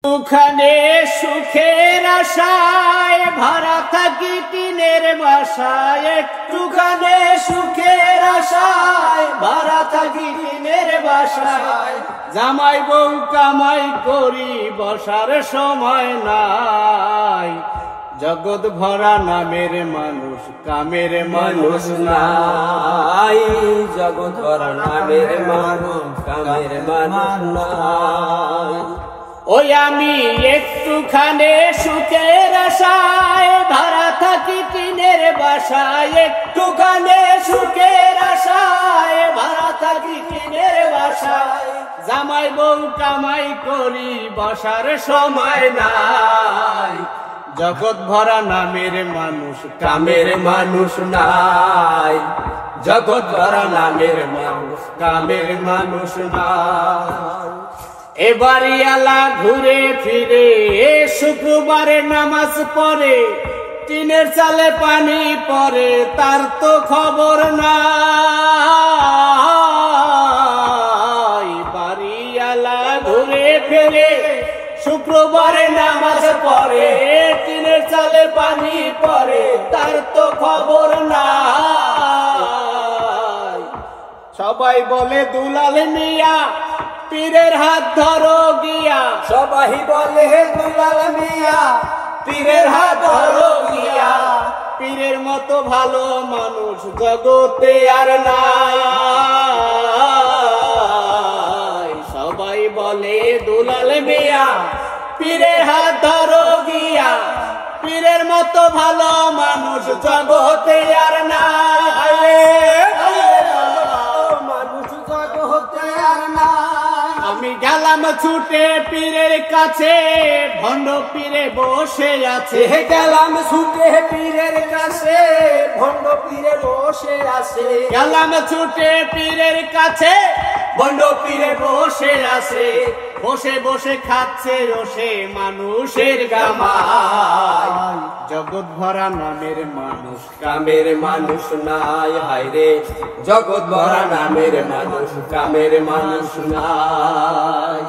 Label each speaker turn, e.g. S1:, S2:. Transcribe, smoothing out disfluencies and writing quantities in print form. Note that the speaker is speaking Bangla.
S1: ওখানে সুখের আশায় ভরা থাকি টিনের বাসায়, একটুখানে সুখের আশায় ভরা থাকি টিনের বাসায়। জামাই বউ কামাই করি বসার সময় নাই, জগৎ ভরা নামের মানুষ কামের মানুষ নাই,
S2: জগৎ ভরা নামের মানুষ কামের মানুষ নাই।
S1: ওই আমি একটুখানে সুখের আশায় ভরা থাকি টিনের বাসায়, একটুখানে সুখের আশায় ভরা থাকি টিনের বাসায়। জামাই বউ কামাই করি বসার সময় নাই, জগৎ ভরা নামের মানুষ
S2: কামের মানুষ নাই, জগৎ ভরা নামের মানুষ কামের মানুষ নাই।
S1: এবারিয়ালা ঘুরে ফিরে শুক্রবারে নামাজ পড়ে, টিনের চালে পানি পড়ে তার তো খবর নাই। বাড়িয়ালা ঘুরে ফিরে শুক্রবারে নামাজ পড়ে, টিনের চালে পানি পড়ে তার তো খবর নাই। সবাই বলে দুলাল মিয়া পীরের হাত ধরো গিয়া,
S2: সবাই বলে দুলাল মিয়া
S1: পীরের হাত ধরো গিয়া। পীরের মতো ভালো মানুষ জগতে আর নাই। সবাই বলে দুলাল মিয়া পীরের হাত ধরো গিয়া, পীরের মতো ভালো মানুষ জগতে আর নাই।
S2: মানুষ জগতে আর নাই।
S1: আমি গেলাম ছুটে পীরের কাছে, ভণ্ড পীরে বসে আছে।
S2: গেলাম ছুটে পীরের কাছে, ভণ্ড পীরে বসে আছে।
S1: গেলাম ছুটে পীরের কাছে, ভণ্ড পীরে বসে আছে। বসে বসে খাচ্ছে রসে মানুষের গামাই, জগৎ ভরা নামের মানুষ
S2: কামের মানুষ নাই। হায়রে জগৎ ভরা নামের মানুষ কামের মানুষ নাই।